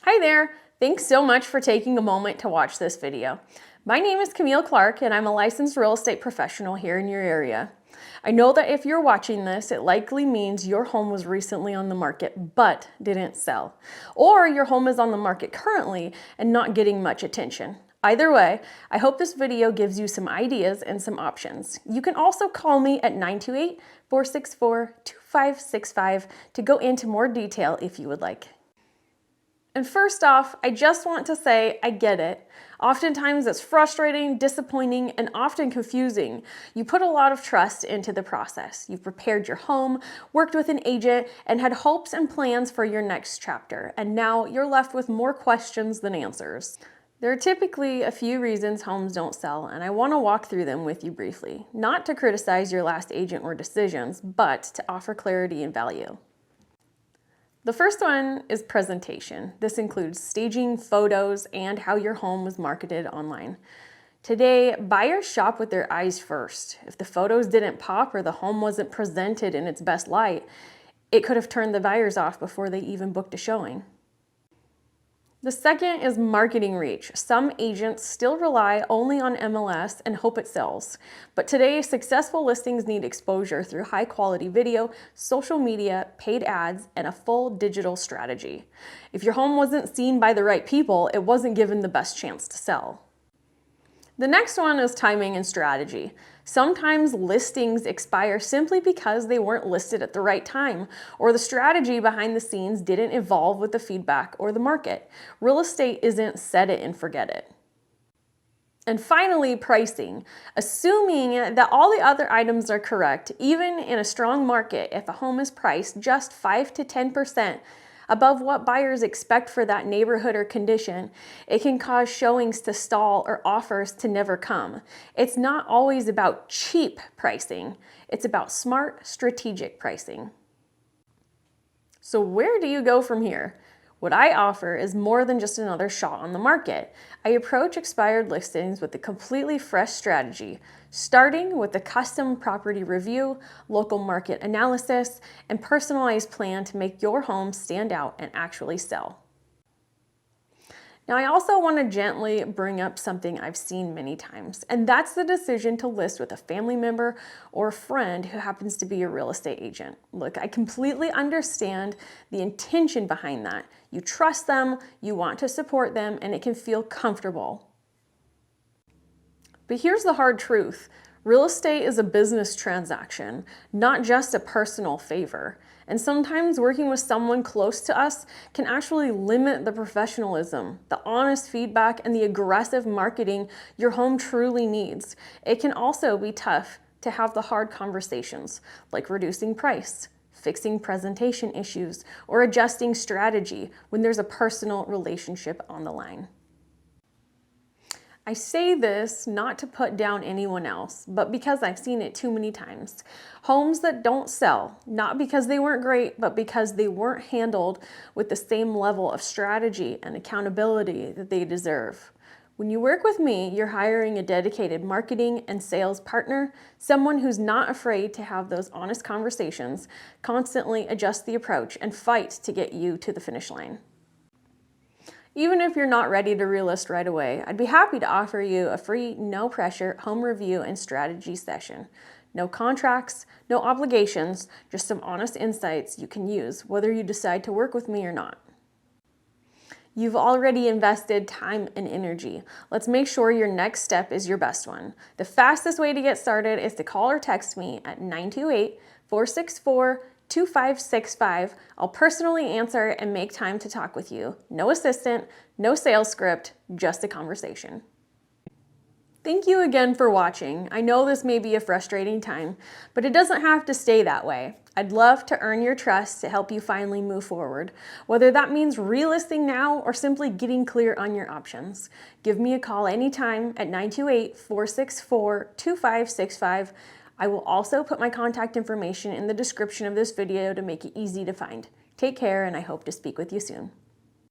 Hi there! Thanks so much for taking a moment to watch this video. My name is Camille Clark and I'm a licensed real estate professional here in your area. I know that if you're watching this, it likely means your home was recently on the market but didn't sell. Or your home is on the market currently and not getting much attention. Either way, I hope this video gives you some ideas and some options. You can also call me at 928-464-2565 to go into more detail if you would like. And first off, I just want to say I get it. Oftentimes it's frustrating, disappointing, and often confusing. You put a lot of trust into the process. You've prepared your home, worked with an agent, and had hopes and plans for your next chapter. And now you're left with more questions than answers. There are typically a few reasons homes don't sell, and I want to walk through them with you briefly. Not to criticize your last agent or decisions, but to offer clarity and value. The first one is presentation. This includes staging, photos, and how your home was marketed online. Today, buyers shop with their eyes first. If the photos didn't pop or the home wasn't presented in its best light, it could have turned the buyers off before they even booked a showing. The second is marketing reach. Some agents still rely only on MLS and hope it sells. But today, successful listings need exposure through high-quality video, social media, paid ads, and a full digital strategy. If your home wasn't seen by the right people, it wasn't given the best chance to sell. The next one is timing and strategy. Sometimes listings expire simply because they weren't listed at the right time, or the strategy behind the scenes didn't evolve with the feedback or the market. Real estate isn't set it and forget it. And finally, pricing. Assuming that all the other items are correct, even in a strong market, if a home is priced just 5 to 10% above what buyers expect for that neighborhood or condition, it can cause showings to stall or offers to never come. It's not always about cheap pricing. It's about smart, strategic pricing. So where do you go from here? What I offer is more than just another shot on the market. I approach expired listings with a completely fresh strategy, starting with a custom property review, local market analysis, and personalized plan to make your home stand out and actually sell. Now, I also want to gently bring up something I've seen many times, and that's the decision to list with a family member or a friend who happens to be a real estate agent. Look, I completely understand the intention behind that. You trust them, you want to support them, and it can feel comfortable. But here's the hard truth. Real estate is a business transaction, not just a personal favor. And sometimes working with someone close to us can actually limit the professionalism, the honest feedback, and the aggressive marketing your home truly needs. It can also be tough to have the hard conversations, like reducing price, fixing presentation issues, or adjusting strategy when there's a personal relationship on the line. I say this not to put down anyone else, but because I've seen it too many times. Homes that don't sell, not because they weren't great, but because they weren't handled with the same level of strategy and accountability that they deserve. When you work with me, you're hiring a dedicated marketing and sales partner, someone who's not afraid to have those honest conversations, constantly adjust the approach, and fight to get you to the finish line. Even if you're not ready to relist right away, I'd be happy to offer you a free, no-pressure home review and strategy session. No contracts, no obligations, just some honest insights you can use, whether you decide to work with me or not. You've already invested time and energy. Let's make sure your next step is your best one. The fastest way to get started is to call or text me at 928-464-2565. I'll personally answer and make time to talk with you. No assistant, no sales script, just a conversation. Thank you again for watching. I know this may be a frustrating time, but it doesn't have to stay that way. I'd love to earn your trust to help you finally move forward, whether that means relisting now or simply getting clear on your options. Give me a call anytime at 928-464-2565. I will also put my contact information in the description of this video to make it easy to find. Take care, and I hope to speak with you soon.